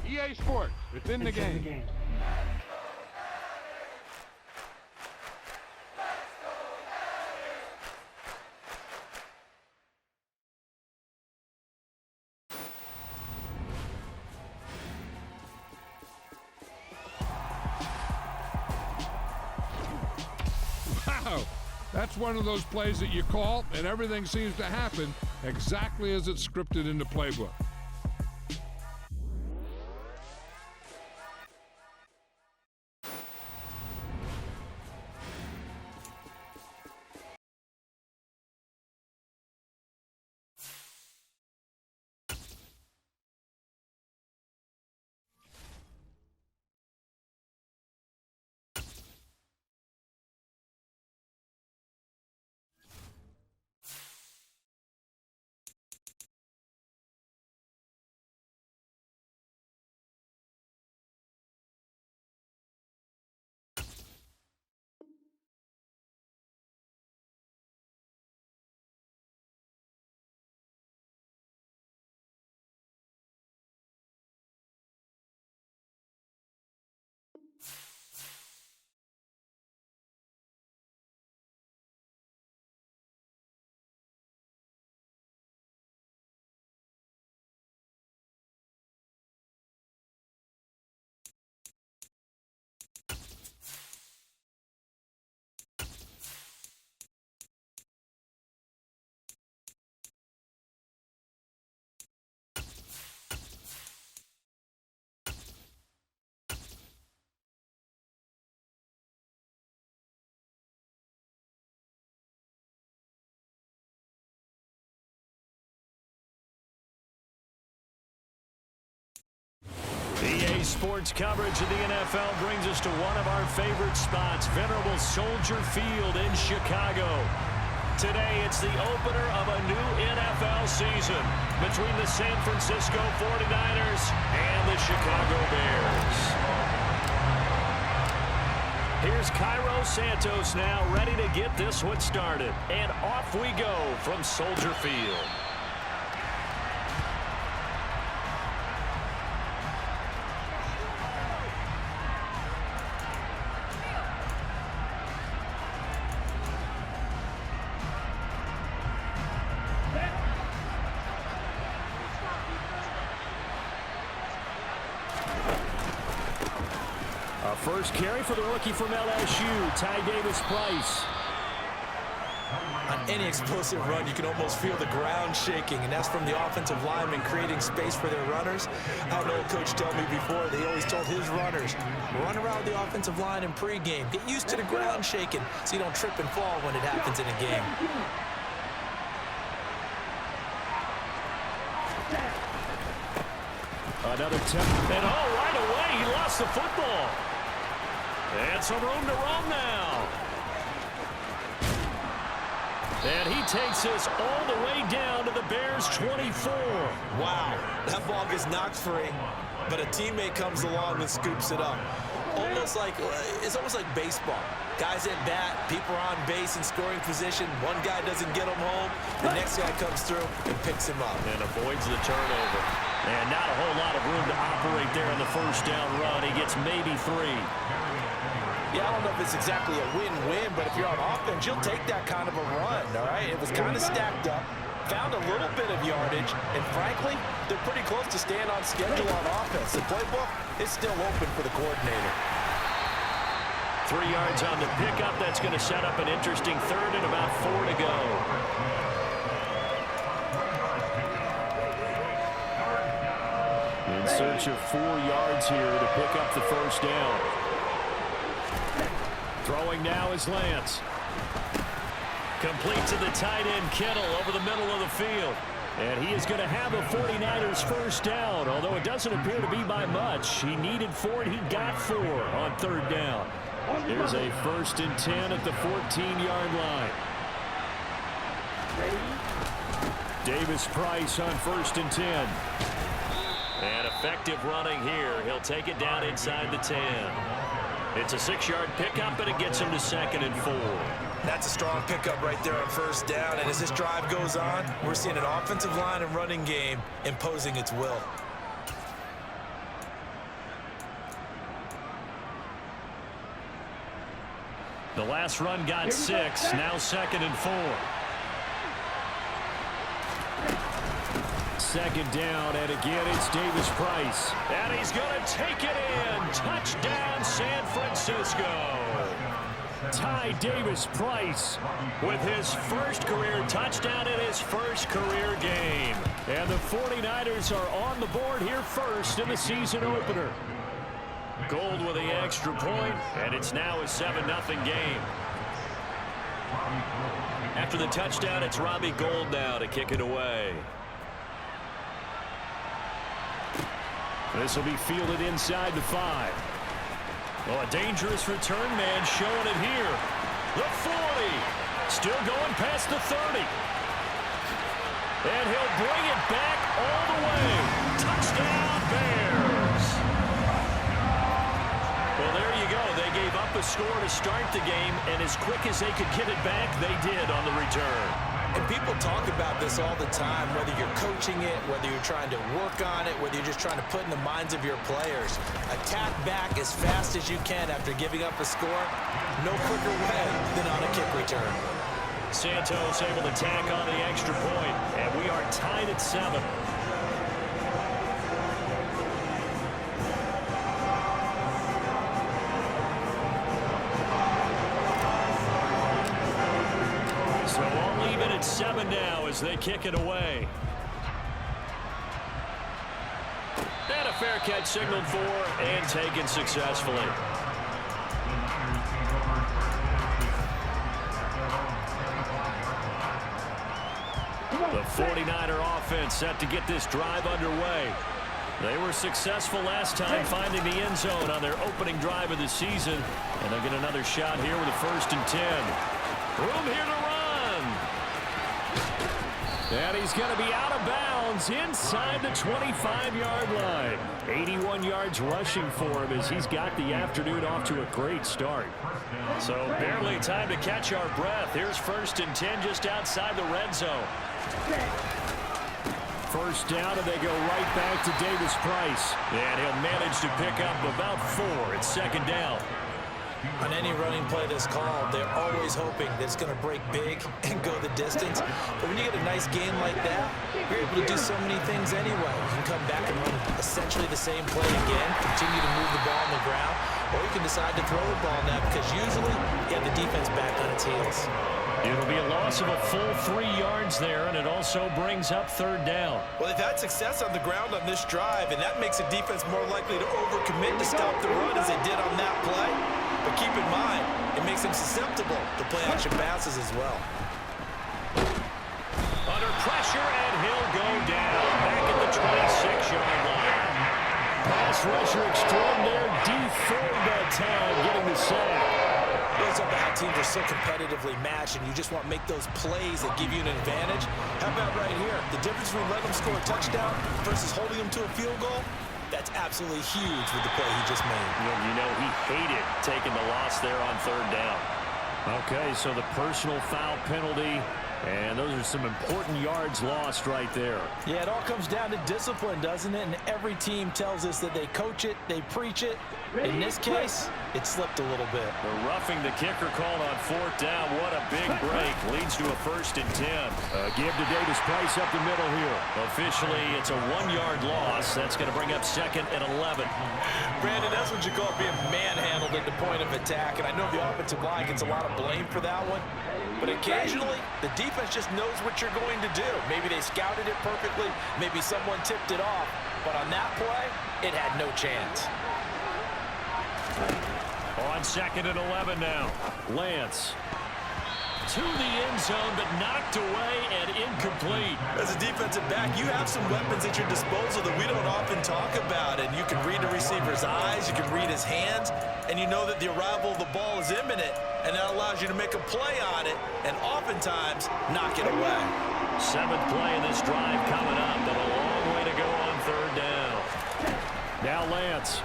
EA Sports. It's in the game. Wow, that's one of those plays that you call and everything seems to happen exactly as it's scripted in the playbook. EA Sports coverage of the NFL brings us to one of our favorite spots, venerable Soldier Field in Chicago. Today, it's the opener of a new NFL season between the San Francisco 49ers and the Chicago Bears. Here's Cairo Santos now ready to get this one started. And off we go from Soldier Field. First carry for the rookie from LSU, Ty Davis-Price. On any explosive run, you can almost feel the ground shaking, and that's from the offensive linemen creating space for their runners. I had an old coach tell me before, they always told his runners, run around the offensive line in pregame. Get used to the ground shaking so you don't trip and fall when it happens in a game. Another attempt, and right away, he lost the football. And some room to roam now. And he takes us all the way down to the Bears' 24. Wow, that ball gets knocked free, but a teammate comes along and scoops it up. It's almost like baseball. Guys at bat, people are on base in scoring position. One guy doesn't get him home. The next guy comes through and picks him up. And avoids the turnover. And not a whole lot of room to operate there on the first down run. He gets maybe 3. Yeah, I don't know if it's exactly a win-win, but if you're on offense, you'll take that kind of a run, all right? It was kind of stacked up, found a little bit of yardage, and frankly, they're pretty close to staying on schedule on offense. The playbook is still open for the coordinator. 3 yards on the pickup. That's going to set up an interesting third and about 4 to go. In search of 4 yards here to pick up the first down. Throwing now is Lance. Complete to the tight end, Kittle, over the middle of the field. And he is going to have a 49ers first down, although it doesn't appear to be by much. He needed 4, and he got 4 on third down. Here's a 1st and 10 at the 14-yard line. Davis-Price on 1st and 10. And effective running here. He'll take it down inside the 10. It's a 6-yard pickup, and it gets him to 2nd and 4. That's a strong pickup right there on first down. And as this drive goes on, we're seeing an offensive line and running game imposing its will. The last run got 6, now 2nd and 4. 2nd down, and again it's Davis Price. And he's going to take it in. Touchdown, San Francisco. Ty Davis Price with his first career touchdown in his first career game. And the 49ers are on the board here first in the season opener. Gold with the extra point, and it's now a 7-0 game. After the touchdown, it's Robbie Gould now to kick it away. This will be fielded inside the 5. Oh, a dangerous return man showing it here. The 40. Still going past the 30. And he'll bring it back all the way. Touchdown, Bears. Well, there you go. They gave up a score to start the game, and as quick as they could get it back, they did on the return. And people talk about this all the time, whether you're coaching it, whether you're trying to work on it, whether you're just trying to put in the minds of your players. Attack back as fast as you can after giving up a score. No quicker way than on a kick return. Santos able to tack on the extra point, and we are tied at 7. So all even at 7 now as they kick it away. And a fair catch signaled for and taken successfully. The 49er offense set to get this drive underway. They were successful last time finding the end zone on their opening drive of the season. And they'll get another shot here with a 1st and 10. Room here to run. And he's going to be out of bounds inside the 25-yard line. 81 yards rushing for him as he's got the afternoon off to a great start. So barely time to catch our breath. Here's 1st and 10 just outside the red zone. 1st down, and they go right back to Davis Price. And he'll manage to pick up about 4. It's 2nd down. On any running play that's called, they're always hoping that it's going to break big and go the distance. But when you get a nice gain like that, you're able to do so many things anyway. You can come back and run essentially the same play again, continue to move the ball on the ground, or you can decide to throw the ball now because usually you have the defense back on its heels. It'll be a loss of a full 3 yards there, and it also brings up 3rd down. Well, they've had success on the ground on this drive, and that makes a defense more likely to overcommit to stop the run as they did on that play. But keep in mind, it makes them susceptible to play-action passes as well. Under pressure, and he'll go down back at the 26-yard line. Pass rusher extraordinaire, deferred that time, getting the sack. Those up how teams are so competitively matched, and you just want to make those plays that give you an advantage. How about right here? The difference between letting them score a touchdown versus holding them to a field goal, that's absolutely huge with the play he just made. You know, he hated taking the loss there on 3rd down. Okay, so the personal foul penalty, and those are some important yards lost right there. Yeah, it all comes down to discipline, doesn't it? And every team tells us that they coach it, they preach it. In this case, it slipped a little bit. The roughing the kicker called on 4th down. What a big break. Leads to a 1st and 10. Give to Davis Price up the middle here. Officially, it's a 1-yard loss. That's going to bring up 2nd and 11. Brandon, that's what you call being manhandled at the point of attack. And I know the offensive line gets a lot of blame for that one. But occasionally, the defense just knows what you're going to do. Maybe they scouted it perfectly. Maybe someone tipped it off. But on that play, it had no chance. On 2nd and 11 now. Lance to the end zone, but knocked away and incomplete. As a defensive back, you have some weapons at your disposal that we don't often talk about. And you can read the receiver's eyes, you can read his hands, and you know that the arrival of the ball is imminent, and that allows you to make a play on it and oftentimes knock it away. 7th play in this drive coming up, but a long way to go on 3rd down. Now Lance.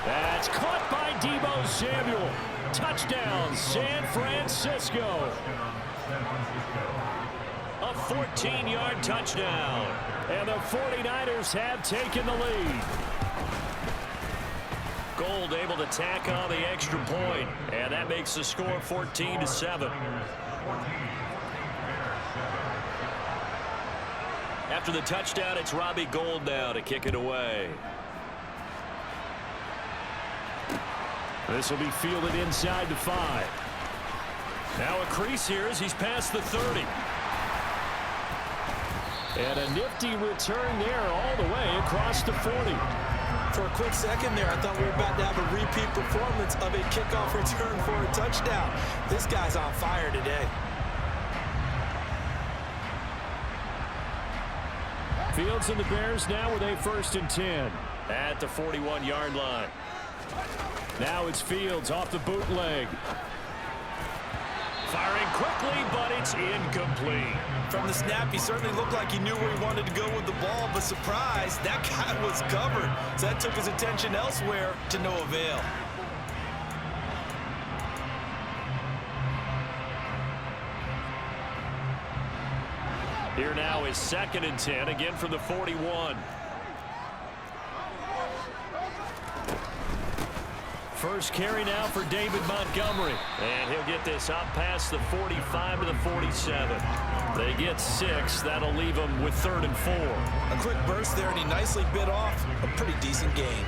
That's caught by Deebo Samuel. Touchdown, San Francisco. A 14-yard touchdown. And the 49ers have taken the lead. Gold able to tack on the extra point, and that makes the score 14-7. After the touchdown, it's Robbie Gould now to kick it away. This will be fielded inside the 5. Now a crease here as he's past the 30. And a nifty return there all the way across the 40. For a quick second there, I thought we were about to have a repeat performance of a kickoff return for a touchdown. This guy's on fire today. Fields and the Bears now with a 1st and 10 at the 41-yard line. Now it's Fields off the bootleg. Firing quickly, but it's incomplete. From the snap, he certainly looked like he knew where he wanted to go with the ball, but surprise, that guy was covered. So that took his attention elsewhere to no avail. Here now is 2nd and 10, again from the 41. First carry now for David Montgomery. And he'll get this up past the 45 to the 47. They get 6. That'll leave them with 3rd and 4. A quick burst there, and he nicely bit off a pretty decent gain.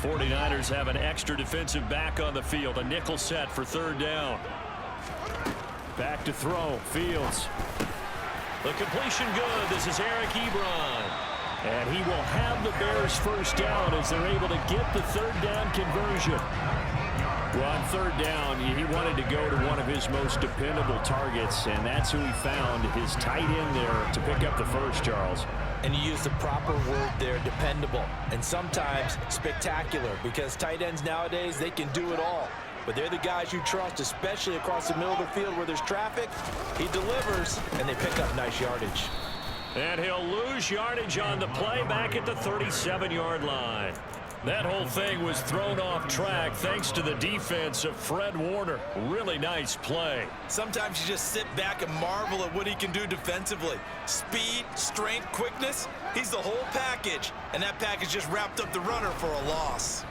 '49ers have an extra defensive back on the field. A nickel set for 3rd down. Back to throw. Fields. The completion good. This is Eric Ebron. And he will have the Bears 1st down as they're able to get the 3rd down conversion. Well, on 3rd down, he wanted to go to one of his most dependable targets, and that's who he found, his tight end there, to pick up the first, Charles. And you use the proper word there, dependable, and sometimes spectacular, because tight ends nowadays, they can do it all. But they're the guys you trust, especially across the middle of the field where there's traffic. He delivers, and they pick up nice yardage. And he'll lose yardage on the play back at the 37-yard line. That whole thing was thrown off track thanks to the defense of Fred Warner. Really nice play. Sometimes you just sit back and marvel at what he can do defensively. Speed, strength, quickness, he's the whole package. And that package just wrapped up the runner for a loss.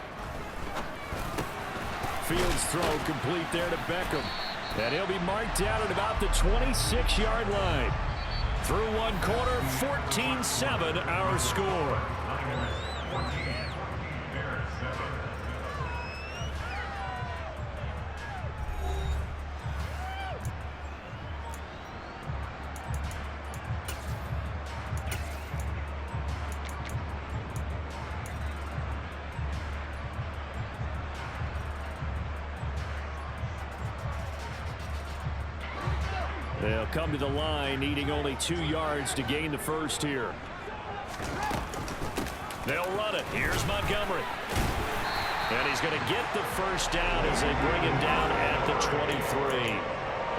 Fields throw complete there to Beckham. And he'll be marked down at about the 26-yard line. Through one quarter, 14-7 our score. They'll come to the line, needing only 2 yards to gain the first here. They'll run it. Here's Montgomery. And he's going to get the first down as they bring him down at the 23.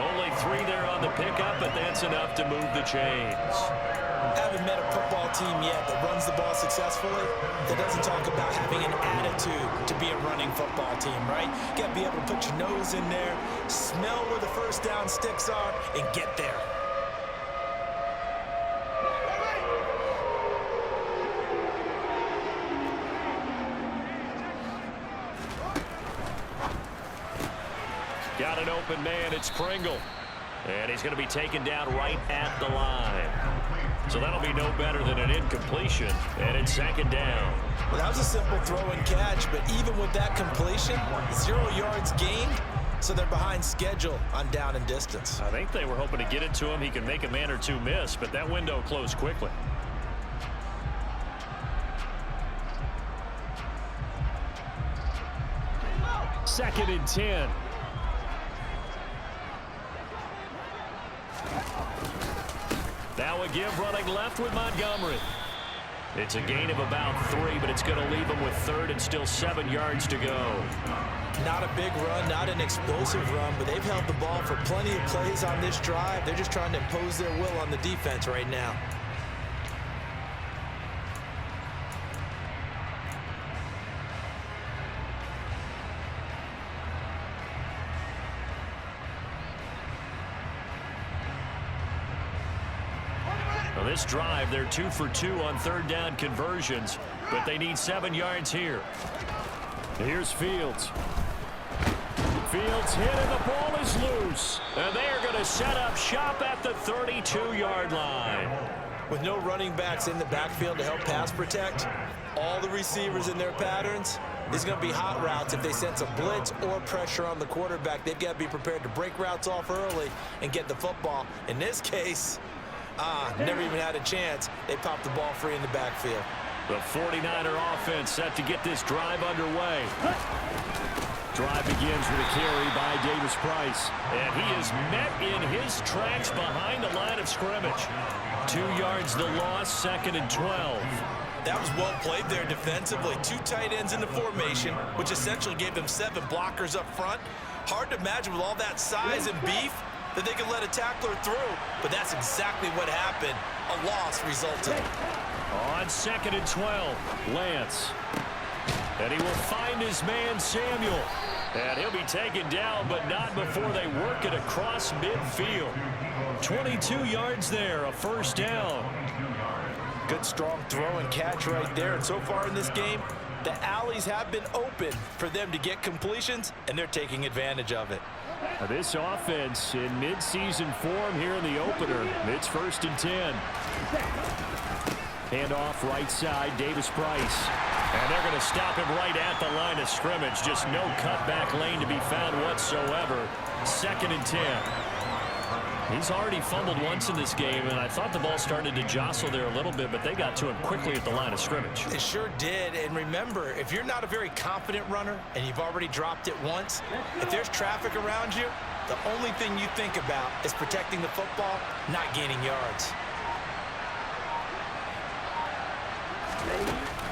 Only 3 there on the pickup, but that's enough to move the chains. Haven't met a football team yet that runs the ball successfully, that doesn't talk about having an attitude to be a running football team, right? You got to be able to put your nose in there, smell where the first down sticks are, and get there. Got an open man. It's Pringle. And he's going to be taken down right at the line. So that'll be no better than an incompletion. And it's 2nd down. Well, that was a simple throw and catch, but even with that completion, 0 yards gained, so they're behind schedule on down and distance. I think they were hoping to get it to him. He can make a man or two miss, but that window closed quickly. Second and 10. Now a give running left with Montgomery. It's a gain of about 3, but it's going to leave them with 3rd and still 7 yards to go. Not a big run, not an explosive run, but they've held the ball for plenty of plays on this drive. They're just trying to impose their will on the defense right now. This drive, they're 2 for 2 on third down conversions, but they need 7 yards here. Here's Fields. Fields hit and the ball is loose. And they are going to set up shop at the 32-yard line. With no running backs in the backfield to help pass protect, all the receivers in their patterns, there's going to be hot routes. If they sense a blitz or pressure on the quarterback, they've got to be prepared to break routes off early and get the football. In this case, never even had a chance. They popped the ball free in the backfield. The 49er offense set to get this drive underway. Drive begins with a carry by Davis Price. And he is met in his tracks behind the line of scrimmage. 2 yards the loss, 2nd and 12. That was well played there defensively. 2 tight ends in the formation, which essentially gave them 7 blockers up front. Hard to imagine with all that size and beef that they could let a tackler through, but that's exactly what happened. A loss resulted. On 2nd and 12, Lance. And he will find his man, Samuel. And he'll be taken down, but not before they work it across midfield. 22 yards there, a first down. Good strong throw and catch right there. And so far in this game, the alleys have been open for them to get completions, and they're taking advantage of it. Now this offense in midseason form here in the opener. It's 1st and 10. Handoff right side, Davis Price. And they're going to stop him right at the line of scrimmage. Just no cutback lane to be found whatsoever. 2nd and 10. He's already fumbled once in this game, and I thought the ball started to jostle there a little bit, but they got to him quickly at the line of scrimmage. It sure did, and remember, if you're not a very confident runner and you've already dropped it once, if there's traffic around you, the only thing you think about is protecting the football, not gaining yards.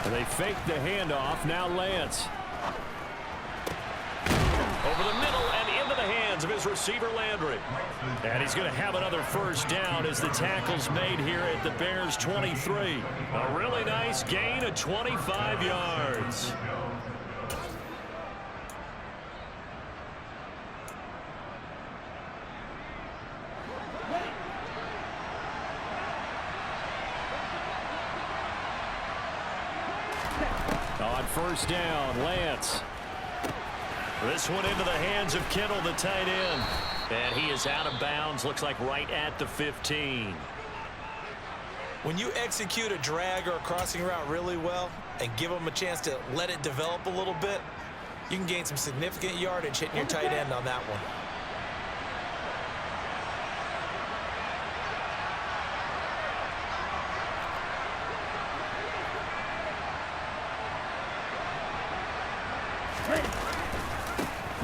And they fake the handoff. Now Lance. Over the middle and into the hands of his receiver, Landry. And he's going to have another first down as the tackle's made here at the Bears' 23. A really nice gain of 25 yards. On first down, Lance. This one into the hands of Kittle, the tight end. And he is out of bounds, looks like right at the 15. When you execute a drag or a crossing route really well and give them a chance to let it develop a little bit, you can gain some significant yardage hitting your tight end on that one.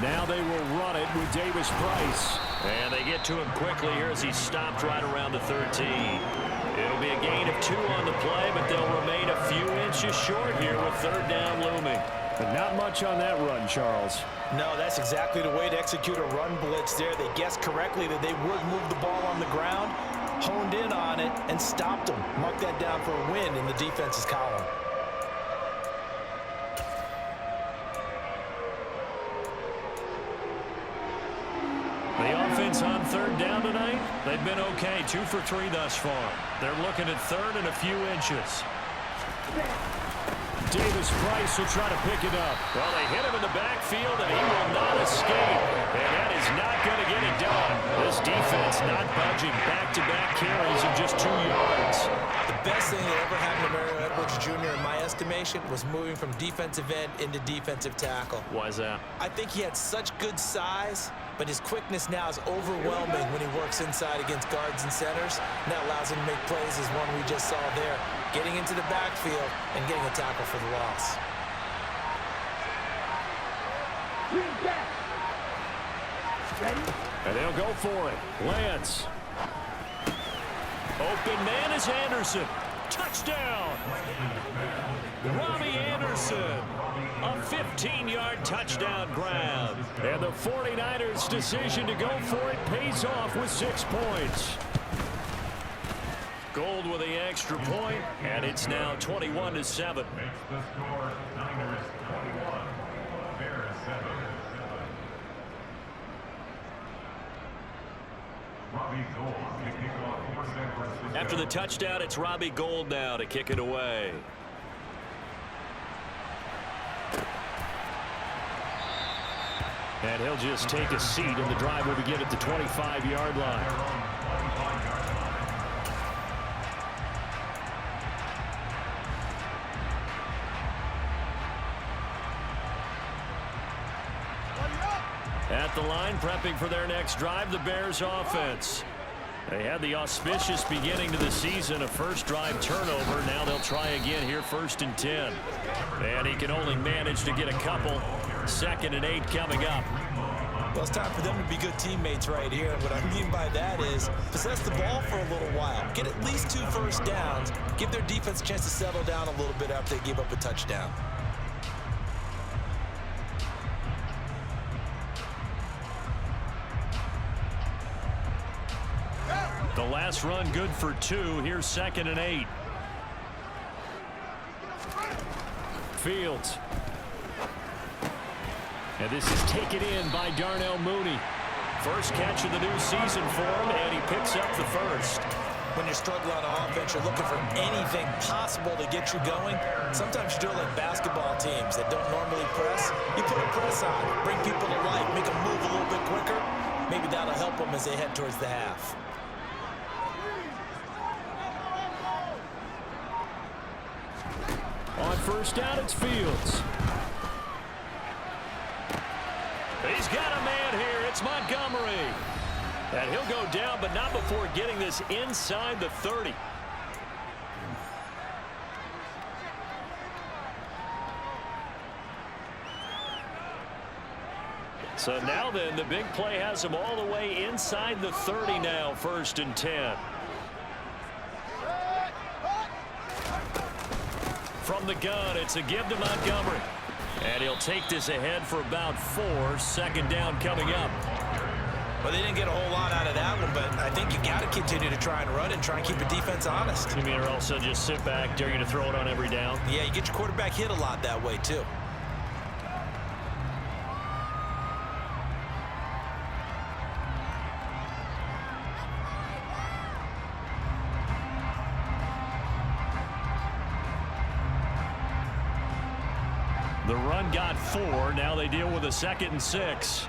Now they will run it with Davis Price. And they get to him quickly here as he stopped right around the 13. It'll be a gain of 2 on the play, but they'll remain a few inches short here with 3rd down looming. But not much on that run, Charles. No, that's exactly the way to execute a run blitz there. They guessed correctly that they would move the ball on the ground, honed in on it, and stopped them. Mark that down for a win in the defense's column. The offense on 3rd down tonight, they've been okay. 2 for 3 thus far. They're looking at 3rd and a few inches. Davis Price will try to pick it up. Well, they hit him in the backfield, and he will not escape. And that is not going to get it done. This defense not budging. Back-to-back carries of just 2 yards. The best thing that ever happened to Mario Edwards Jr., in my estimation, was moving from defensive end into defensive tackle. Why is that? I think he had such good size, but his quickness now is overwhelming when he works inside against guards and centers. And that allows him to make plays as one we just saw there, getting into the backfield and getting a tackle for the loss. And they'll go for it. Lance. Open man is Anderson. Touchdown. Robbie Anderson. A 15-yard touchdown grab. And the 49ers' decision to go for it pays off with 6 points. Gold with the extra point, and it's now 21-7. After the touchdown, it's Robbie Gould now to kick it away. And he'll just take a seat, and the drive will begin at the 25-yard line. At the line, prepping for their next drive, the Bears offense. They had the auspicious beginning to the season, a first drive turnover. Now they'll try again here, 1st and 10. And he can only manage to get a couple. 2nd and 8 coming up. Well, it's time for them to be good teammates right here. And what I mean by that is possess the ball for a little while. Get at least 2 first downs. Give their defense a chance to settle down a little bit after they give up a touchdown. The last run good for 2. Here's 2nd and 8. Fields. And this is taken in by Darnell Mooney. First catch of the new season for him, and he picks up the first. When you're struggling on offense, you're looking for anything possible to get you going. Sometimes you're doing like basketball teams that don't normally press. You put a press on, bring people to life, make them move a little bit quicker. Maybe that'll help them as they head towards the half. On first down, it's Fields. He's got a man here. It's Montgomery. And he'll go down, but not before getting this inside the 30. So now then, the big play has him all the way inside the 30 now, 1st and 10. From the gun, it's a give to Montgomery. And he'll take this ahead for about 4. 2nd down coming up. Well, they didn't get a whole lot out of that one, but I think you got to continue to try and run and try and keep the defense honest. You mean or also just sit back, dare you to throw it on every down? Yeah, you get your quarterback hit a lot that way, too. The run got 4. Now they deal with a 2nd and 6.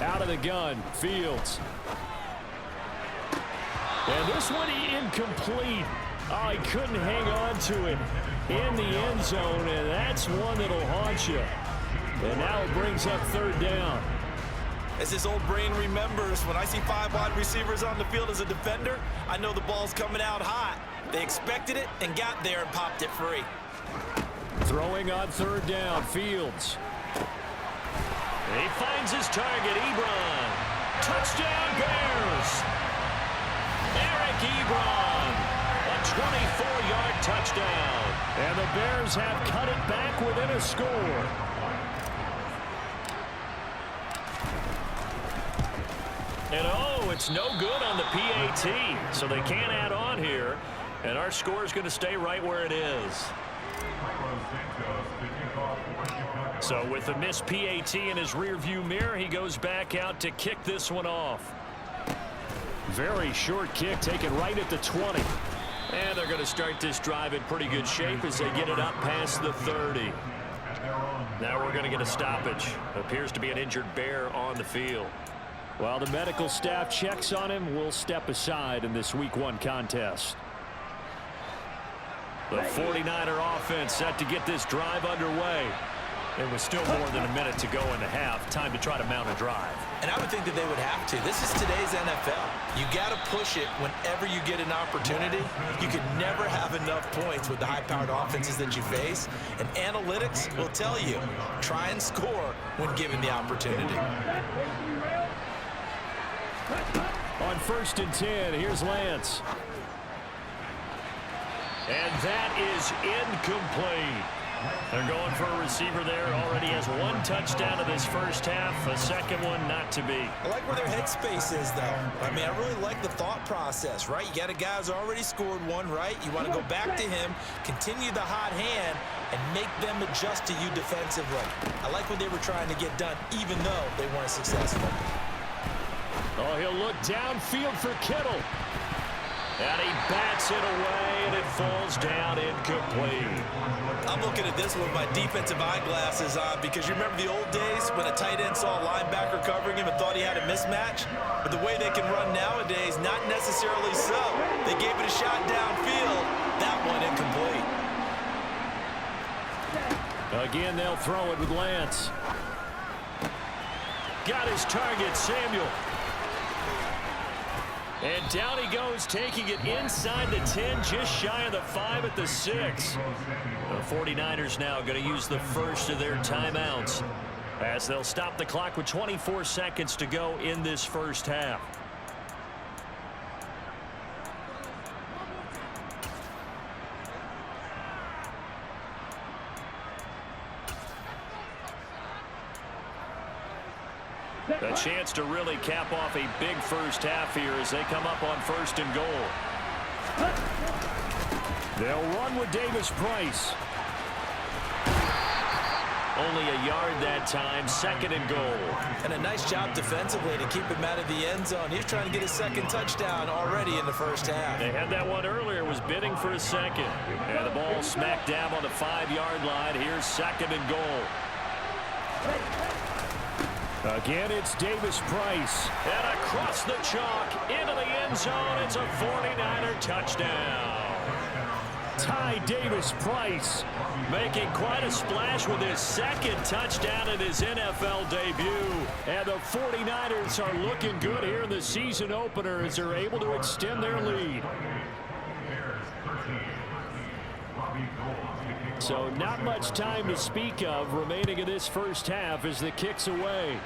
Out of the gun, Fields. And this one incomplete. Oh, he couldn't hang on to it in the end zone, and that's one that'll haunt you. And now it brings up 3rd down. As his old brain remembers, when I see 5 wide receivers on the field as a defender, I know the ball's coming out hot. They expected it and got there and popped it free. Throwing on 3rd down, Fields. He finds his target, Ebron. Touchdown, Bears. Eric Ebron. A 24-yard touchdown. And the Bears have cut it back within a score. And oh, it's no good on the PAT. So they can't add on here. And our score is going to stay right where it is. So with the missed PAT in his rearview mirror, he goes back out to kick this one off. Very short kick taken right at the 20. And they're going to start this drive in pretty good shape as they get it up past the 30. Now we're going to get a stoppage. Appears to be an injured Bear on the field. While the medical staff checks on him, we'll step aside in this Week 1 contest. The 49er offense set to get this drive underway. There was still more than a minute to go in the half. Time to try to mount a drive. And I would think that they would have to. This is today's NFL. You got to push it whenever you get an opportunity. You can never have enough points with the high-powered offenses that you face. And analytics will tell you, try and score when given the opportunity. On 1st and 10, here's Lance. And that is incomplete. They're going for a receiver there. Already has one touchdown in this first half. A second one not to be. I like where their headspace is, though. I mean, I really like the thought process, right? You got a guy who's already scored one, right? You want to go back to him, continue the hot hand, and make them adjust to you defensively. I like what they were trying to get done, even though they weren't successful. Oh, he'll look downfield for Kittle. And he bats it away, and it falls down incomplete. I'm looking at this with my defensive eyeglasses on because you remember the old days when a tight end saw a linebacker covering him and thought he had a mismatch? But the way they can run nowadays, not necessarily so. They gave it a shot downfield. That one incomplete. Again, they'll throw it with Lance. Got his target, Samuel. And down he goes, taking it inside the 10, just shy of the 5 at the 6. The 49ers now going to use the first of their timeouts as they'll stop the clock with 24 seconds to go in this first half. A chance to really cap off a big first half here as they come up on 1st and goal. They'll run with Davis-Price. Only a yard that time, 2nd and goal. And a nice job defensively to keep him out of the end zone. He's trying to get his 2nd touchdown already in the first half. They had that one earlier, was bidding for a 2nd. And the ball smack dab on the 5-yard line. Here's 2nd and goal. Again, it's Davis-Price. And across the chalk, into the end zone. It's a 49er touchdown. Ty Davis-Price making quite a splash with his 2nd touchdown in his NFL debut. And the 49ers are looking good here in the season opener as they're able to extend their lead. So not much time to speak of remaining in this first half as the kick's away.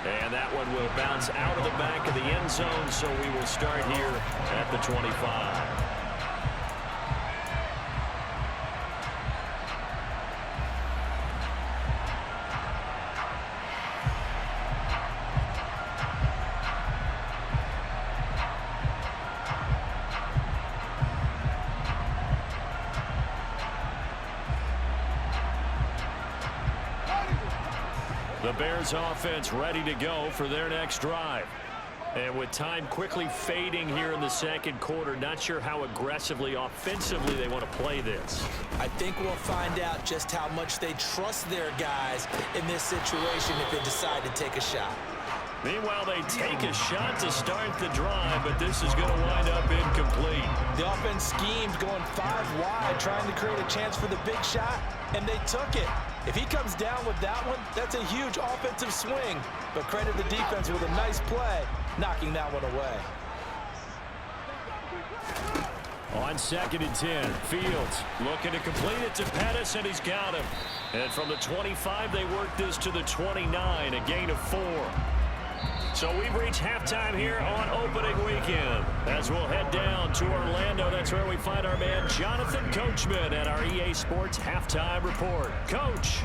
And that one will bounce out of the back of the end zone, so we will start here at the 25. The Bears offense ready to go for their next drive. And with time quickly fading here in the 2nd quarter, not sure how aggressively, offensively they want to play this. I think we'll find out just how much they trust their guys in this situation if they decide to take a shot. Meanwhile, they take a shot to start the drive, but this is going to wind up incomplete. The offense schemed going 5 wide, trying to create a chance for the big shot, and they took it. If he comes down with that one, that's a huge offensive swing. But credit the defense with a nice play, knocking that one away. On 2nd and 10, Fields looking to complete it to Pettis, and he's got him. And from the 25, they work this to the 29, a gain of 4. So we've reached halftime here on opening weekend. As we'll head down to Orlando, that's where we find our man Jonathan Coachman at our EA Sports Halftime Report. Coach.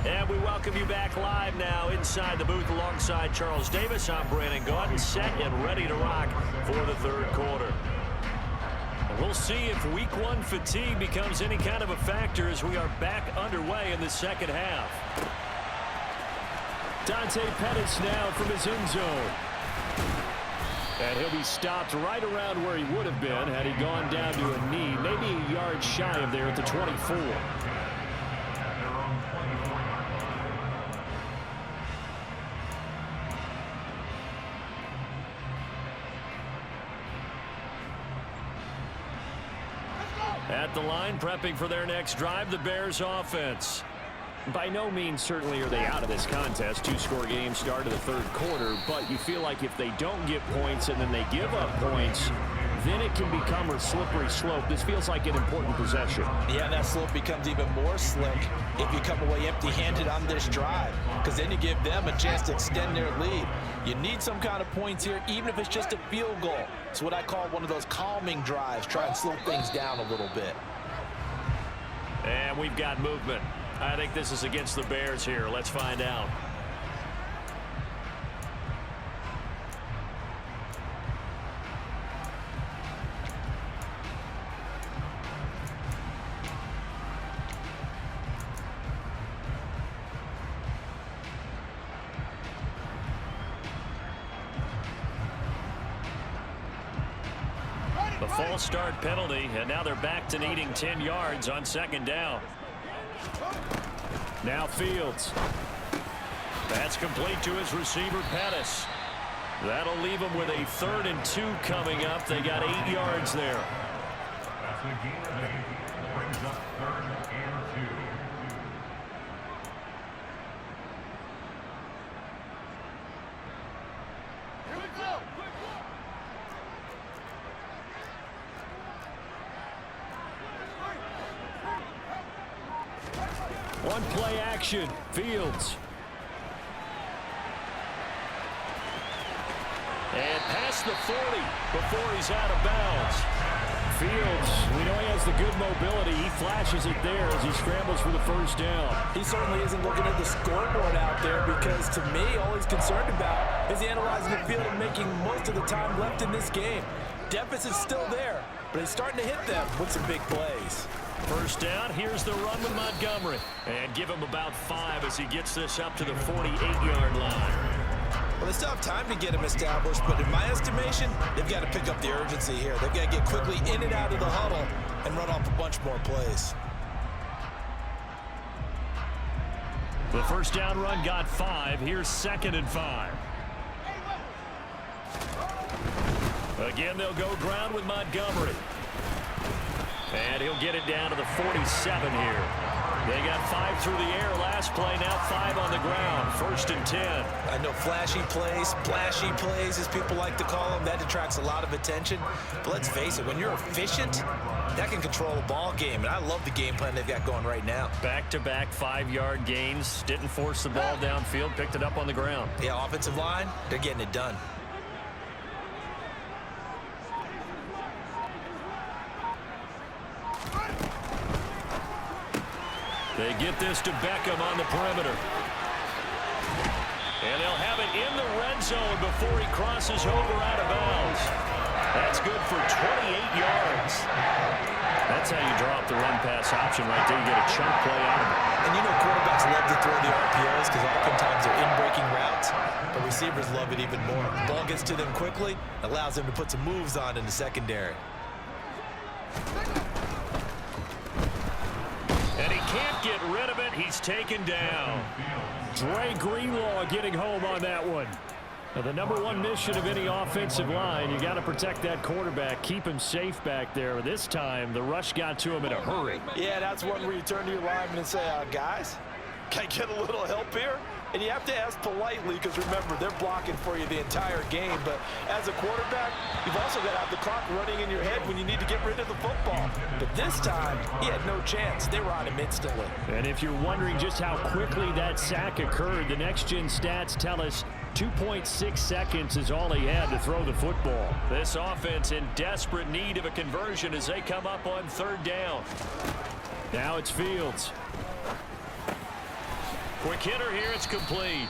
And we welcome you back live now inside the booth alongside Charles Davis. I'm Brandon Gaudin, set and ready to rock for the 3rd quarter. We'll see if Week 1 fatigue becomes any kind of a factor as we are back underway in the 2nd half. Dante Pettis now from his end zone. And he'll be stopped right around where he would have been had he gone down to a knee, maybe a yard shy of there at the 24. At the line, prepping for their next drive, the Bears offense. By no means certainly are they out of this contest. 2-score game start of the 3rd quarter, but you feel like if they don't get points and then they give up points, then it can become a slippery slope. This feels like an important possession. Yeah, that slope becomes even more slick if you come away empty-handed on this drive, because then you give them a chance to extend their lead. You need some kind of points here, even if it's just a field goal. It's what I call one of those calming drives. Try and slow things down a little bit. And we've got movement. I think this is against the Bears here. Let's find out. A false start penalty, and now they're back to needing 10 yards on second down. Now Fields. That's complete to his receiver, Pettis. That'll leave him with a 3rd and 2 coming up. They got 8 yards there. That's the game brings up 3rd and 2. One play action. Fields. And past the 40 before he's out of bounds. Fields, we know he has the good mobility. He flashes it there as he scrambles for the first down. He certainly isn't looking at the scoreboard out there, because to me, all he's concerned about is analyzing the field and making most of the time left in this game. Deficit's still there, but he's starting to hit them with some big plays. First down, here's the run with Montgomery. And give him about 5 as he gets this up to the 48-yard line. Well, they still have time to get him established, but in my estimation, they've got to pick up the urgency here. They've got to get quickly in and out of the huddle and run off a bunch more plays. The first down run got 5. Here's 2nd and 5. Again, they'll go ground with Montgomery. And he'll get it down to the 47 here. They got 5 through the air last play, now 5 on the ground. 1st and 10. I know flashy plays, splashy plays, as people like to call them, that attracts a lot of attention. But let's face it, when you're efficient, that can control a ball game. And I love the game plan they've got going right now. Back-to-back 5-yard gains. Didn't force the ball downfield, picked it up on the ground. Yeah, offensive line, they're getting it done. They get this to Beckham on the perimeter. And they'll have it in the red zone before he crosses over out of bounds. That's good for 28 yards. That's how you drop the run-pass option right there. You get a chunk play out of it. And you know quarterbacks love to throw the RPOs because oftentimes they're in-breaking routes, but receivers love it even more. The ball gets to them quickly, allows them to put some moves on in the secondary. And he can't get rid of it. He's taken down. Dre Greenlaw getting home on that one. Now, the #1 mission of any offensive line, you got to protect that quarterback, keep him safe back there. This time, the rush got to him in a hurry. Yeah, that's one where you turn to your lineman and say, guys, can I get a little help here? And you have to ask politely, because remember, they're blocking for you the entire game. But as a quarterback, you've also got to have the clock running in your head when you need to get rid of the football. But this time, he had no chance. They were on him instantly. And if you're wondering just how quickly that sack occurred, the next-gen stats tell us 2.6 seconds is all he had to throw the football. This offense in desperate need of a conversion as they come up on 3rd down. Now it's Fields. Quick hitter here, it's complete.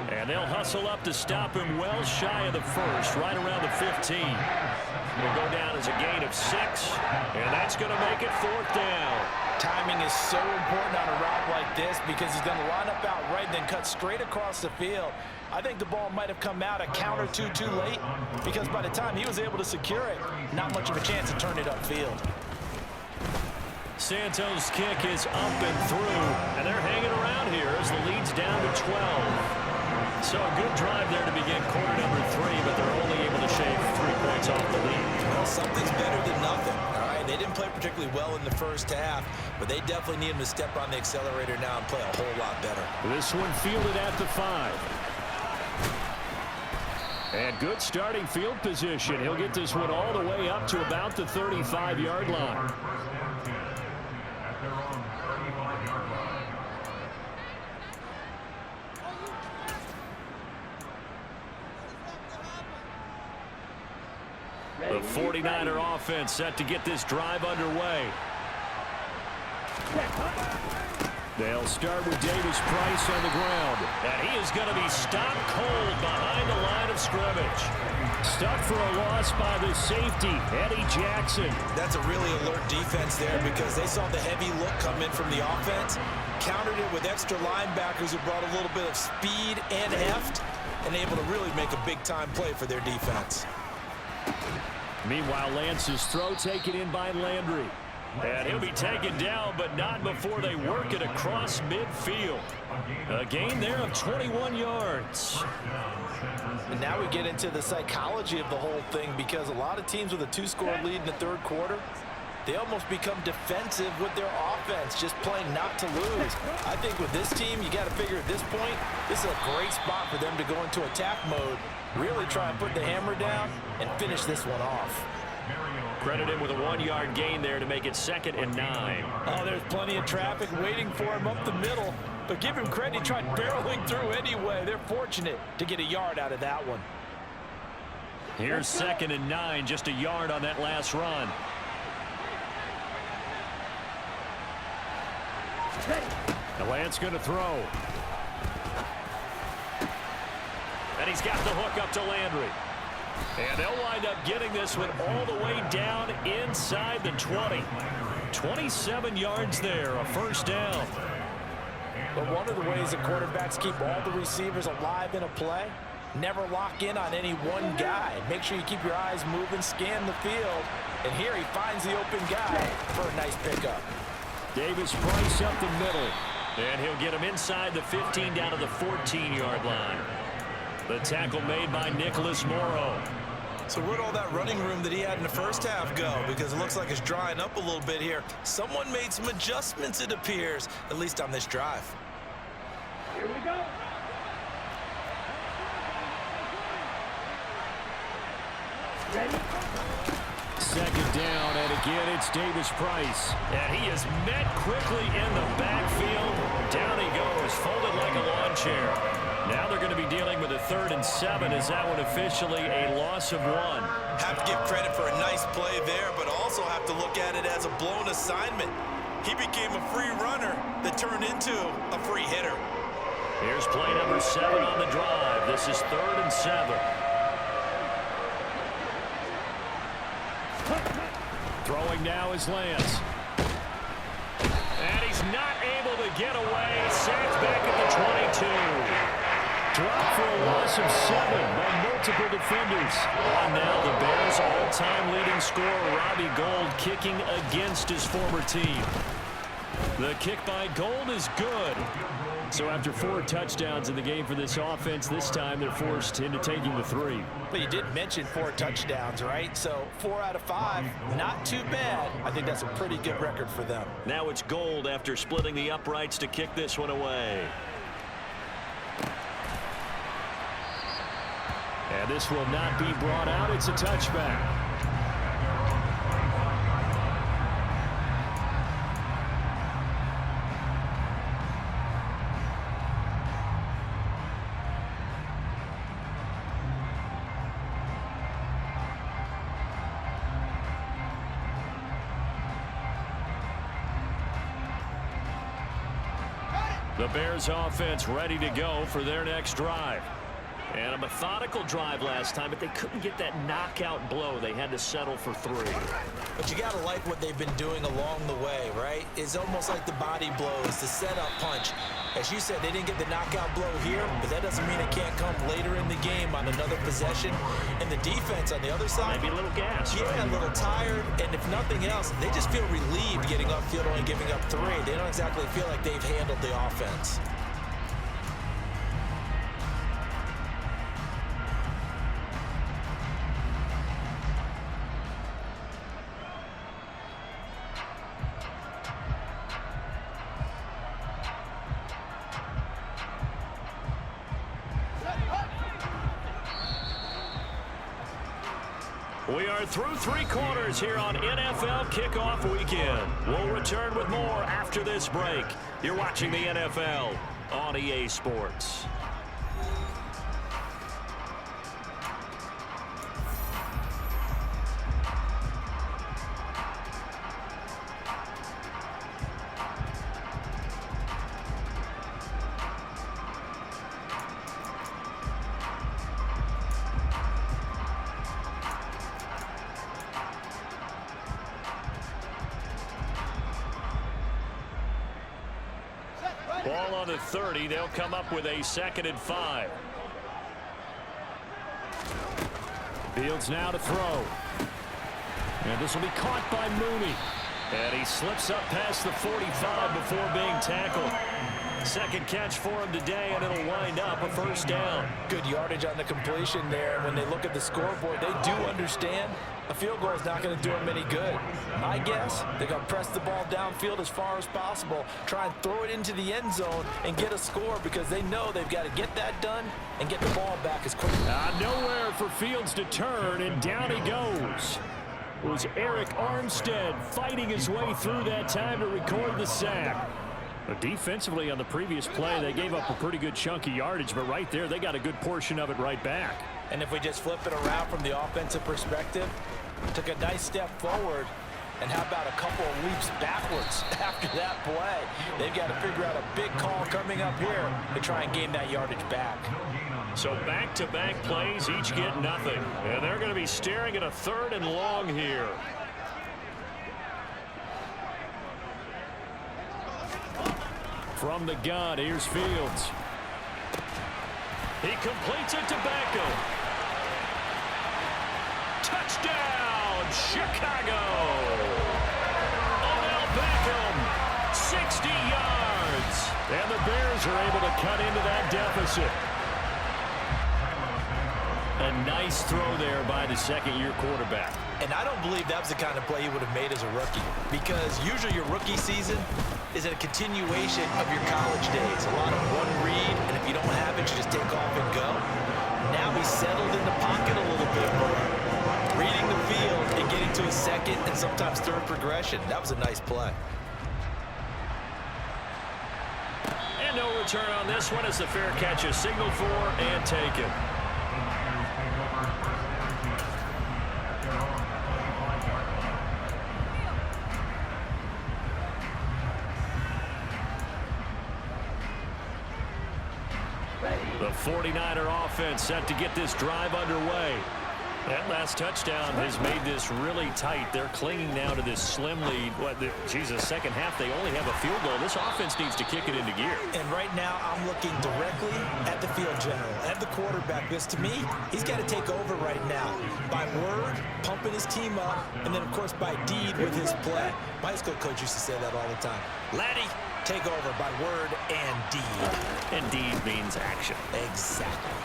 And they'll hustle up to stop him well shy of the 1st, right around the 15. Will go down as a gain of 6, and that's going to make it 4th down. Timing is so important on a route like this because he's going to line up out right and then cut straight across the field. I think the ball might have come out a count or two too late because by the time he was able to secure it, not much of a chance to turn it upfield. Santos' kick is up and through, and they're hanging around here as the lead's down to 12. So a good drive there to begin quarter number 3, but they're only able to shave 3 points off the lead. Well, something's better than nothing, all right? They didn't play particularly well in the first half, but they definitely need him to step on the accelerator now and play a whole lot better. This one fielded at the 5. And good starting field position. He'll get this one all the way up to about the 35-yard line. At their own 35-yard line. The 49er offense set to get this drive underway. They'll start with Davis Price on the ground. And he is going to be stopped cold behind the line of scrimmage. Stuck for a loss by the safety, Eddie Jackson. That's a really alert defense there because they saw the heavy look come in from the offense, countered it with extra linebackers who brought a little bit of speed and heft, and able to really make a big-time play for their defense. Meanwhile, Lance's throw taken in by Landry. And he'll be taken down, but not before they work it across midfield. A gain there of 21 yards. And now we get into the psychology of the whole thing because a lot of teams with a 2-score lead in the third quarter, they almost become defensive with their offense, just playing not to lose. I think with this team, you got to figure at this point, this is a great spot for them to go into attack mode, really try and put the hammer down and finish this one off. Credit him with a 1-yard gain there to make it 2nd and 9. Oh, there's plenty of traffic waiting for him up the middle. But give him credit, he tried barreling through anyway. They're fortunate to get a yard out of that one. Here's 2nd and 9, just a yard on that last run. And Lance going to throw. And he's got the hook up to Landry. And they'll wind up getting this one all the way down inside the 20. 27 yards there, a first down. But one of the ways the quarterbacks keep all the receivers alive in a play, never lock in on any one guy. Make sure you keep your eyes moving, scan the field. And here he finds the open guy for a nice pickup. Davis Price up the middle. And he'll get him inside the 15 down to the 14-yard line. The tackle made by Nicholas Morrow. So where'd all that running room that he had in the first half go? Because it looks like it's drying up a little bit here. Someone made some adjustments, it appears, at least on this drive. Here we go. Ready? 2nd down, and again it's Davis Price. And he is met quickly in the backfield. Down he goes, folded like a lawn chair. Now they're going to be dealing with a 3rd and 7 as that one officially a loss of 1. Have to give credit for a nice play there, but also have to look at it as a blown assignment. He became a free runner that turned into a free hitter. Here's play number 7 on the drive. This is 3rd and 7. Throwing now is Lance. And he's not able to get away. Sacked back at the 22. Dropped for a loss of 7 by multiple defenders. On now, the Bears' all-time leading scorer, Robbie Gould, kicking against his former team. The kick by Gould is good. So after 4 touchdowns in the game for this offense, this time they're forced into taking the 3. But you did mention 4 touchdowns, right? So 4 out of 5, not too bad. I think that's a pretty good record for them. Now it's Gould after splitting the uprights to kick this one away. And this will not be brought out. It's a touchback. The Bears offense ready to go for their next drive. And a methodical drive last time, but they couldn't get that knockout blow. They had to settle for 3. But you got to like what they've been doing along the way, right? It's almost like the body blows, the setup punch. As you said, they didn't get the knockout blow here, but that doesn't mean it can't come later in the game on another possession. And the defense on the other side, Maybe a little gas. yeah, Right? a little tired. And if nothing else, they just feel relieved getting upfield, only giving up 3. They don't exactly feel like they've handled the offense. We are through 3 quarters here on NFL Kickoff Weekend. We'll return with more after this break. You're watching the NFL on EA Sports. Ball on the 30. They'll come up with a 2nd and 5. Fields now to throw. And this will be caught by Mooney. And he slips up past the 45 before being tackled. 2nd catch for him today, and it'll wind up a 1st down. Good yardage on the completion there. When they look at the scoreboard, they do understand a field goal is not going to do them any good. My guess, they're going to press the ball downfield as far as possible, try and throw it into the end zone and get a score because they know they've got to get that done and get the ball back as quickly. Nowhere for Fields to turn, and down he goes. It was Eric Armstead fighting his way through that time to record the sack. But defensively on the previous play, they gave up a pretty good chunk of yardage, but right there, they got a good portion of it right back. And if we just flip it around from the offensive perspective, took a nice step forward, and how about a couple of leaps backwards after that play? They've got to figure out a big call coming up here to try and gain that yardage back. So back-to-back plays, each get nothing. And they're going to be staring at a 3rd and long here. From the gun, here's Fields. He completes it to Beckham. Touchdown, Chicago! Odell Beckham, 60 yards. And the Bears are able to cut into that deficit. A nice throw there by the 2nd-year quarterback. And I don't believe that was the kind of play he would have made as a rookie, because usually your rookie season is a continuation of your college days. A lot of one read, and if you don't have it, you just take off and go. Now he's settled in the pocket a little bit more, reading the field and getting to a 2nd and sometimes 3rd progression. That was a nice play. And no return on this one as the fair catch is signaled for and taken. The 49er offense set to get this drive underway. That last touchdown has made this really tight. They're clinging now to this slim lead. Jesus, 2nd half, they only have a field goal. This offense needs to kick it into gear. And right now, I'm looking directly at the field general, at the quarterback, because to me, he's got to take over right now. By word, pumping his team up, and then, of course, by deed with his play. My high school coach used to say that all the time. Laddie, take over by word and deed. And deed means action. Exactly.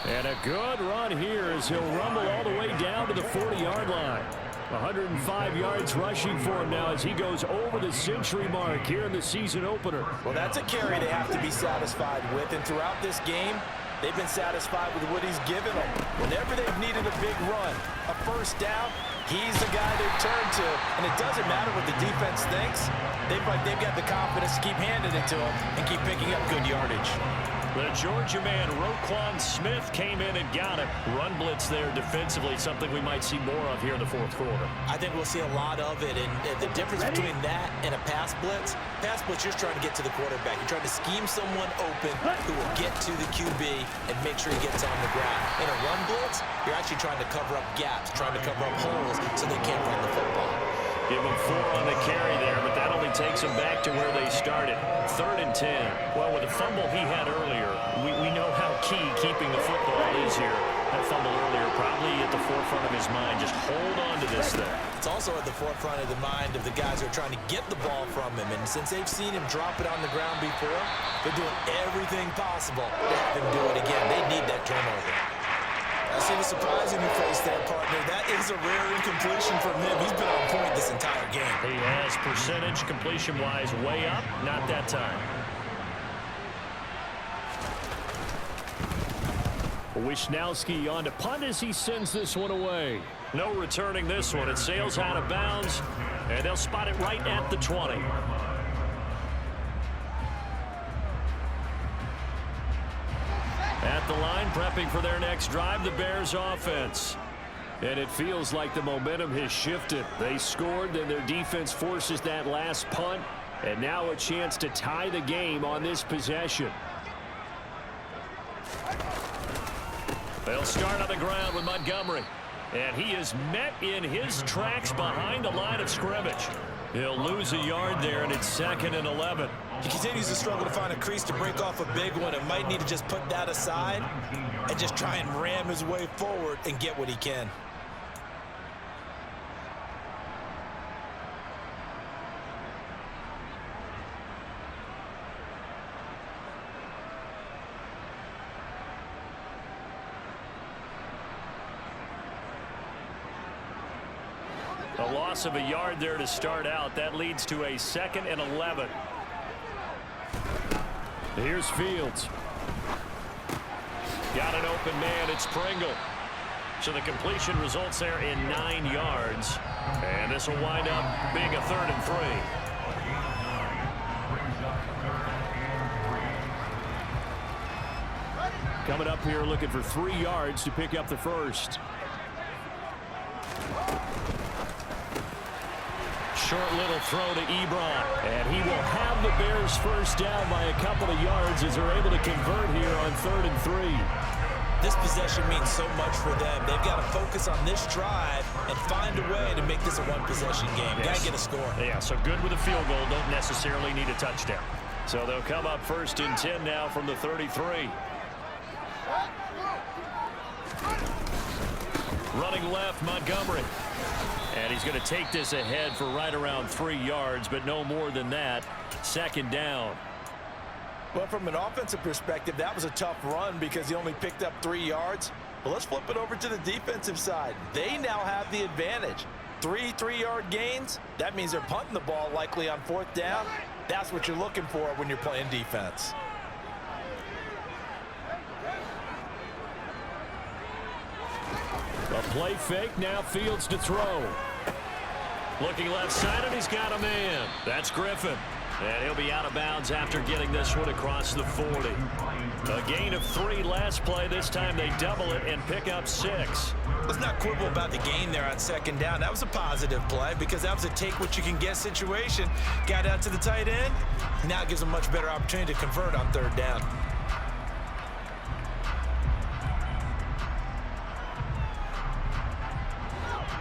And a good run here as he'll rumble all the way down to the 40-yard line. 105 yards rushing for him now as he goes over the century mark here in the season opener. Well, that's a carry they have to be satisfied with. And throughout this game, they've been satisfied with what he's given them. Whenever they've needed a big run, a 1st down, he's the guy they've turned to. And it doesn't matter what the defense thinks. They've got the confidence to keep handing it to him and keep picking up good yardage. The Georgia man, Roquan Smith, came in and got it. Run blitz there defensively, something we might see more of here in the 4th quarter. I think we'll see a lot of it. And the difference between that and a pass blitz, you're just trying to get to the quarterback. You're trying to scheme someone open who will get to the QB and make sure he gets on the ground. In a run blitz, you're actually trying to cover up gaps, trying to cover up holes so they can't run the football. Give him 4 on the carry there, but that only takes him back to where they started. 3rd and 10. Well, with the fumble he had earlier, we know how key keeping the football is here. That fumble earlier probably at the forefront of his mind. Just hold on to this thing. It's also at the forefront of the mind of the guys who are trying to get the ball from him. And since they've seen him drop it on the ground before, they're doing everything possible to have him do it again. They need that turnover. I see the surprise in your face there, partner. That is a rare incompletion from him. He's been on point this entire game. He has percentage completion-wise way up. Not that time. Wisnowski on to punt as he sends this one away. No returning this one. It sails out of bounds, and they'll spot it right at the 20. At the line, prepping for their next drive, the Bears offense. And it feels like the momentum has shifted. They scored, then their defense forces that last punt, and now a chance to tie the game on this possession. They'll start on the ground with Montgomery. And he is met in his tracks behind the line of scrimmage. He'll lose a yard there, and it's 2nd and 11. He continues to struggle to find a crease to break off a big one and might need to just put that aside and just try and ram his way forward and get what he can. A loss of a yard there to start out. That leads to a 2nd and 11. Here's Fields. Got an open man. It's Pringle. So the completion results there in 9 yards. And this will wind up being a 3rd and 3. Coming up here looking for 3 yards to pick up the first. Short little throw to Ebron. And he will have the Bears first down by a couple of yards as they're able to convert here on 3rd and 3. This possession means so much for them. They've got to focus on this drive and find a way to make this a one-possession game. Yes. Got to get a score. Yeah, so good with a field goal. Don't necessarily need a touchdown. So they'll come up 1st and 10 now from the 33. Running left, Montgomery. And he's going to take this ahead for right around 3 yards, but no more than that. 2nd down. Well, from an offensive perspective, that was a tough run because he only picked up 3 yards. But let's flip it over to the defensive side. They now have the advantage. 3 3-yard gains. That means they're punting the ball likely on 4th down. That's what you're looking for when you're playing defense. A play fake, now Fields to throw. Looking left side, and he's got a man. That's Griffin. And he'll be out of bounds after getting this one across the 40. A gain of 3 last play. This time they double it and pick up 6. Let's not quibble about the gain there on 2nd down. That was a positive play because that was a take-what-you-can-get situation. Got out to the tight end. Now it gives them a much better opportunity to convert on 3rd down.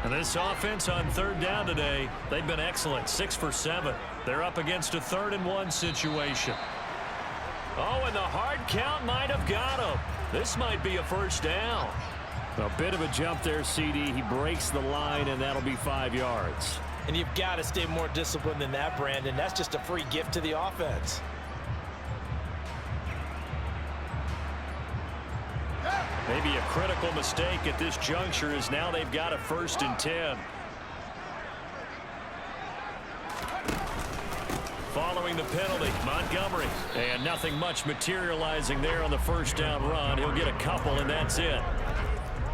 And this offense on 3rd down today, they've been excellent. 6 for 7. They're up against a 3rd and 1 situation. Oh, and the hard count might have got him. This might be a 1st down. A bit of a jump there, CD. He breaks the line, and that'll be 5 yards. And you've got to stay more disciplined than that, Brandon. That's just a free gift to the offense. Maybe a critical mistake at this juncture is now they've got a 1st and 10. Following the penalty, Montgomery. And nothing much materializing there on the 1st down run. He'll get a couple, and that's it.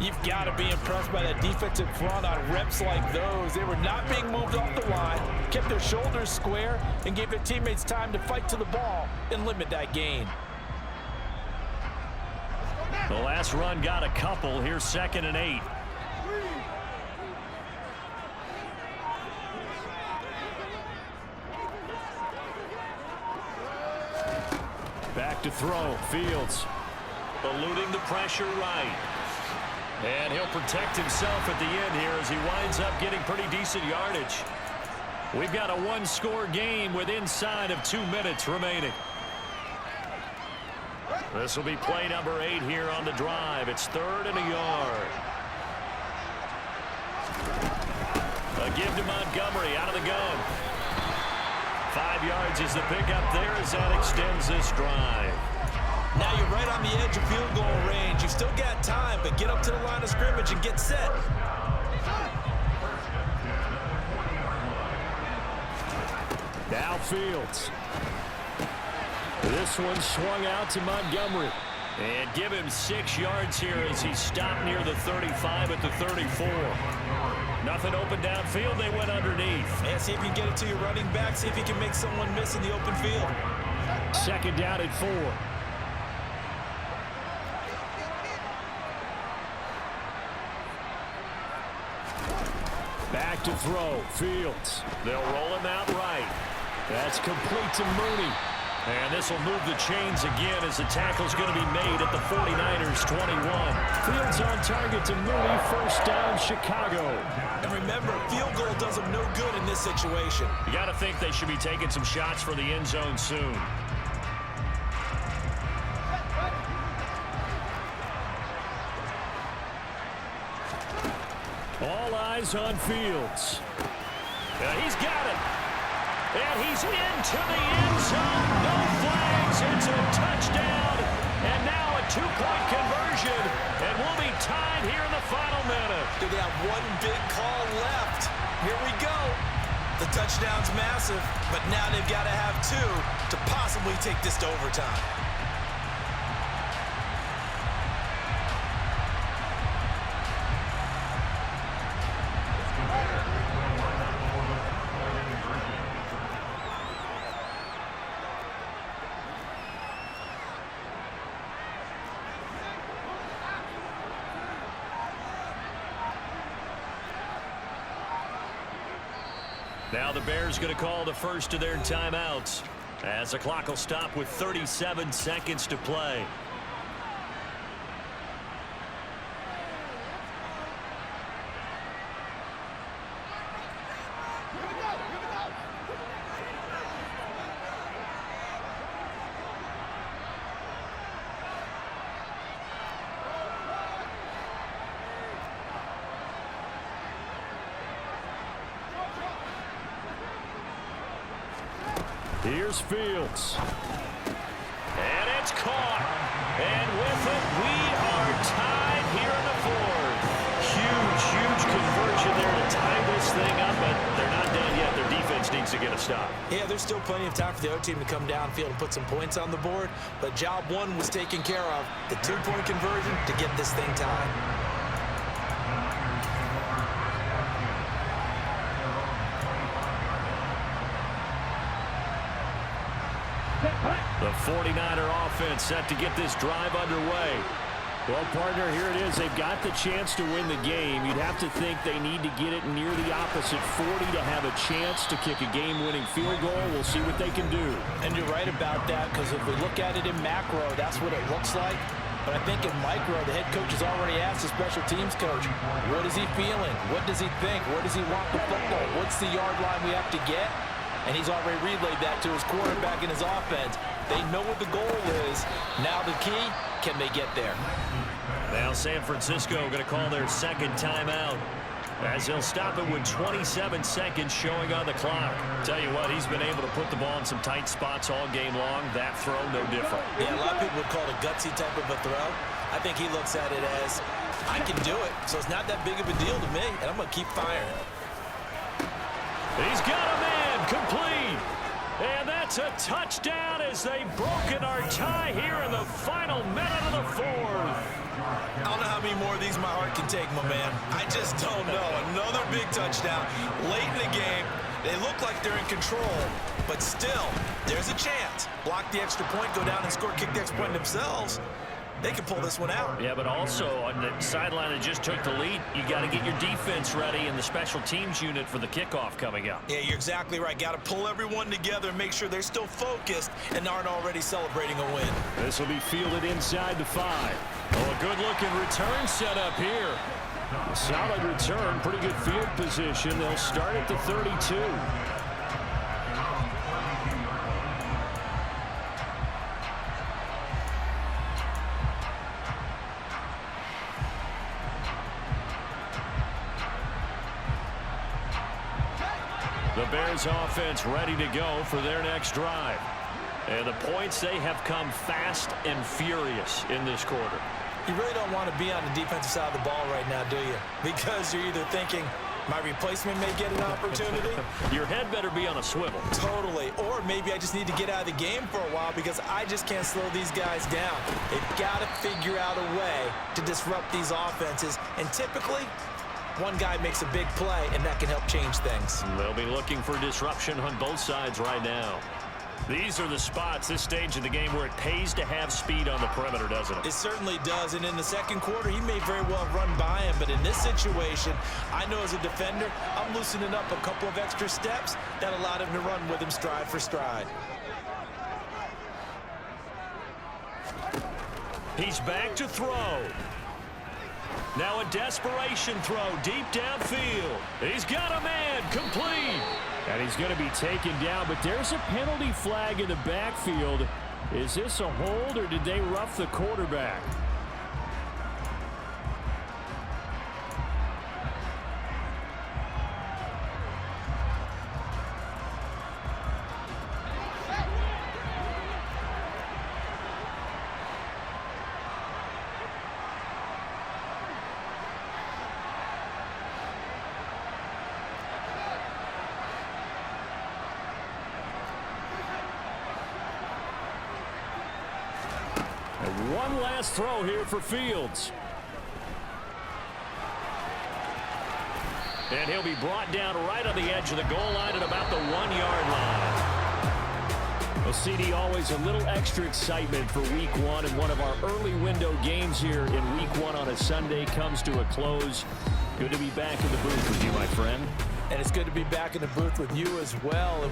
You've got to be impressed by that defensive front on reps like those. They were not being moved off the line, kept their shoulders square, and gave their teammates time to fight to the ball and limit that gain. The last run got a couple. Here's 2nd and 8. Back to throw. Fields. Eluding the pressure right. And he'll protect himself at the end here as he winds up getting pretty decent yardage. We've got a 1-score game with inside of 2 minutes remaining. This will be play number 8 here on the drive. It's 3rd and a yard. A give to Montgomery out of the gun. 5 yards is the pickup there as that extends this drive. Now you're right on the edge of field goal range. You've still got time, but get up to the line of scrimmage and get set. Now Fields. This one swung out to Montgomery. And give him 6 yards here as he stopped near the 35 at the 34. Nothing open downfield. They went underneath. Yeah, see if you can get it to your running back. See if you can make someone miss in the open field. Second down at 4. Back to throw. Fields. They'll roll him out right. That's complete to Mooney. And this will move the chains again as the tackle's going to be made at the 49ers 21. Fields on target to Mooney. First down, Chicago. And remember, field goal does them no good in this situation. You got to think they should be taking some shots for the end zone soon. All eyes on Fields. He's got it. And he's into the end zone. No flags. It's a touchdown. And now a 2-point conversion. And we'll be tied here in the final minute. They have one big call left. Here we go. The touchdown's massive, but now they've got to have 2 to possibly take this to overtime. Now the Bears going to call the first of their timeouts as the clock will stop with 37 seconds to play. Here's Fields. And it's caught. And with it, we are tied here in the 4th. Huge conversion there to tie this thing up, but they're not done yet. Their defense needs to get a stop. Yeah, there's still plenty of time for the other team to come downfield and put some points on the board, but job 1 was taken care of. The 2-point conversion to get this thing tied. The 49er offense set to get this drive underway. Well, partner, here it is. They've got the chance to win the game. You'd have to think they need to get it near the opposite 40 to have a chance to kick a game-winning field goal. We'll see what they can do. And you're right about that, because if we look at it in macro, that's what it looks like. But I think in micro, the head coach has already asked the special teams coach, what is he feeling? What does he think? Where does he want the football? What's the yard line we have to get? And he's already relayed that to his quarterback and his offense. They know what the goal is. Now the key, can they get there? Now San Francisco going to call their second timeout as he'll stop it with 27 seconds showing on the clock. Tell you what, he's been able to put the ball in some tight spots all game long. That throw, no different. Yeah, a lot of people would call it a gutsy type of a throw. I think he looks at it as, I can do it, so it's not that big of a deal to me, and I'm going to keep firing. He's got a man complete. And that's a touchdown as they've broken our tie here in the final minute of the 4th. I don't know how many more of these my heart can take, my man. I just don't know. Another big touchdown late in the game. They look like they're in control, but still, there's a chance. Block the extra point, go down and score, kick the extra point themselves. They can pull this one out. Yeah, but also on the sideline that just took the lead, you got to get your defense ready and the special teams unit for the kickoff coming up. Yeah, you're exactly right. Got to pull everyone together and make sure they're still focused and aren't already celebrating a win. This will be fielded inside the 5. Oh, a good-looking return set up here. A solid return, pretty good field position. They'll start at the 32. The Bears offense ready to go for their next drive. And the points, they have come fast and furious in this quarter. You really don't want to be on the defensive side of the ball right now, do you? Because you're either thinking, My replacement may get an opportunity. Your head better be on a swivel. Totally. Or maybe I just need to get out of the game for a while because I just can't slow these guys down. They've got to figure out a way to disrupt these offenses. And typically, one guy makes a big play, and that can help change things. They'll be looking for disruption on both sides right now. These are the spots, this stage of the game, where it pays to have speed on the perimeter, doesn't it? It certainly does, and in the second quarter, he may very well run by him, but in this situation, I know as a defender, I'm loosening up a couple of extra steps that allowed him to run with him stride for stride. He's back to throw. Now a desperation throw deep downfield. He's got a man, complete. And he's going to be taken down, but there's a penalty flag in the backfield. Is this a hold, or did they rough the quarterback? One last throw here for Fields. And he'll be brought down right on the edge of the goal line at about the 1-yard line. Well, CD, always a little extra excitement for week one, and one of our early window games here in week one on a Sunday comes to a close. Good to be back in the booth with you, my friend. And it's good to be back in the booth with you as well.